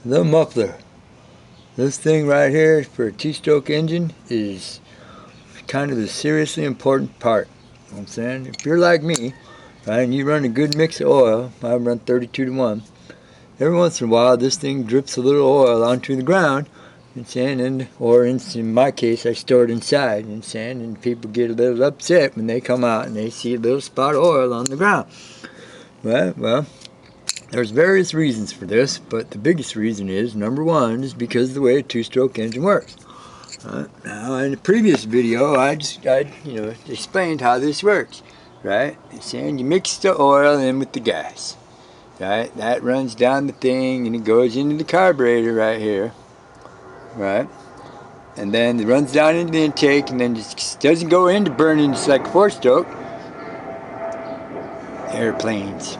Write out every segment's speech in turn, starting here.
The muffler. This thing right here for a two-stroke engine is kind of a seriously important part. You know what I'm saying? If you're like me, right, and you run a good mix of oil, I run 32 to 1, every once in a while this thing drips a little oil onto the ground, and saying, or in my case, I store it inside, and saying, and people get a little upset when they come out and they see a little spot of oil on the ground. Right? Well, there's various reasons for this, but the biggest reason is, number one, is because of the way a two-stroke engine works. Now, in the previous video, I explained how this works, right? It's saying you mix the oil in with the gas, right? That runs down the thing and it goes into the carburetor right here, right? And then it runs down into the intake and then just doesn't go into burning just like a four-stroke. Airplanes.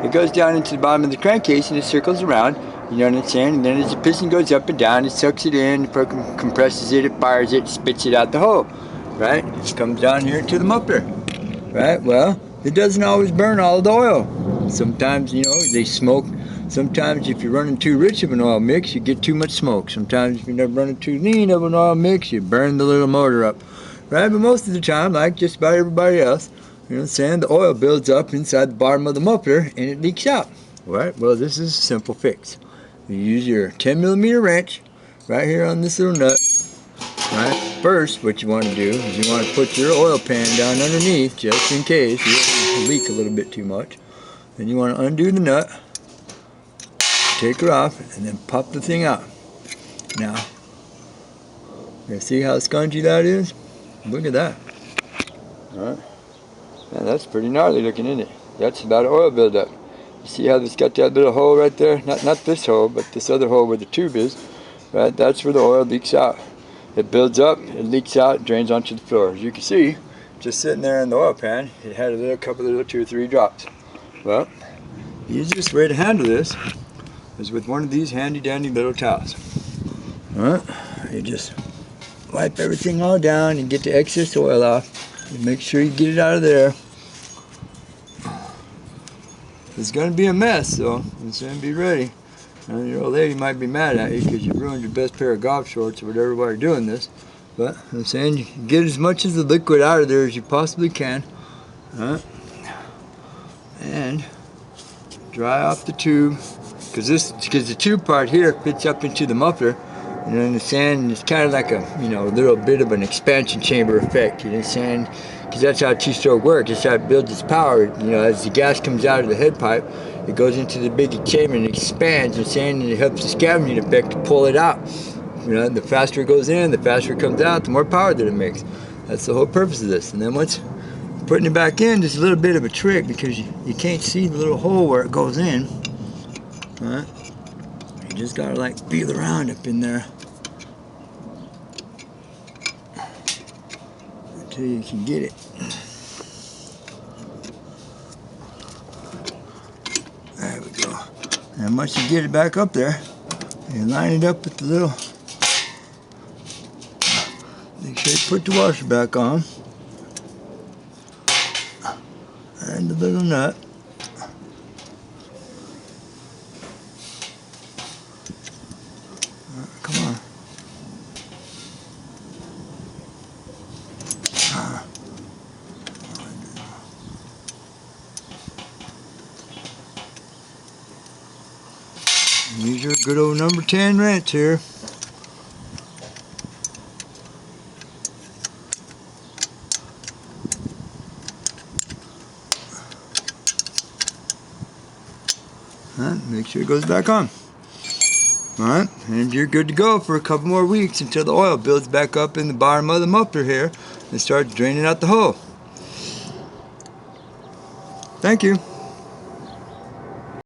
It goes down into the bottom of the crankcase and it circles around, you know what I'm saying? And then as the piston goes up and down, it sucks it in, compresses it, it fires it, spits it out the hole, right? It comes down here to the muffler, right? Well, it doesn't always burn all of the oil. Sometimes, you know, they smoke. Sometimes if you're running too rich of an oil mix, you get too much smoke. Sometimes if you're running too lean of an oil mix, you burn the little motor up, right? But most of the time, like just about everybody else, you know what I'm saying, the oil builds up inside the bottom of the muffler and it leaks out. Right? Well, this is a simple fix. You use your 10mm wrench right here on this little nut. Right? First, what you want to do is you want to put your oil pan down underneath just in case you leak a little bit too much. Then you want to undo the nut, take her off, and then pop the thing out. Now, you see how spongy that is? Look at that. Alright. Man, that's pretty gnarly looking, isn't it? That's about oil buildup. You see how it's got that little hole right there? Not this hole, but this other hole where the tube is. Right? That's where the oil leaks out. It builds up, it leaks out, it drains onto the floor. As you can see, just sitting there in the oil pan, it had a couple of little 2 or 3 drops. Well, the easiest way to handle this is with one of these handy dandy little towels. Alright, you just wipe everything all down and get the excess oil off. And make sure you get it out of there. It's going to be a mess, so it's going to be ready. And your old lady might be mad at you because you ruined your best pair of golf shorts or whatever while you're doing this. But I'm saying you can get as much of the liquid out of there as you possibly can. And dry off the tube. Because the tube part here fits up into the muffler. And then the sand is kind of like a, you know, a little bit of an expansion chamber effect. You know what I'm saying? Because that's how two-stroke works. It's how it builds its power. You know, as the gas comes out of the head pipe, it goes into the big chamber and expands. And it helps the scavenging effect to pull it out. You know, the faster it goes in, the faster it comes out, the more power that it makes. That's the whole purpose of this. And then once putting it back in, there's a little bit of a trick because you can't see the little hole where it goes in. Alright? You just gotta like feel around up in there until you can get it. There we go. And once you get it back up there, you line it up with the little. Make sure you put the washer back on and the little nut. Come on. Use your good old number 10 wrench here. Make sure it goes back on. Alright, and you're good to go for a couple more weeks until the oil builds back up in the bottom of the muffler here and starts draining out the hole. Thank you.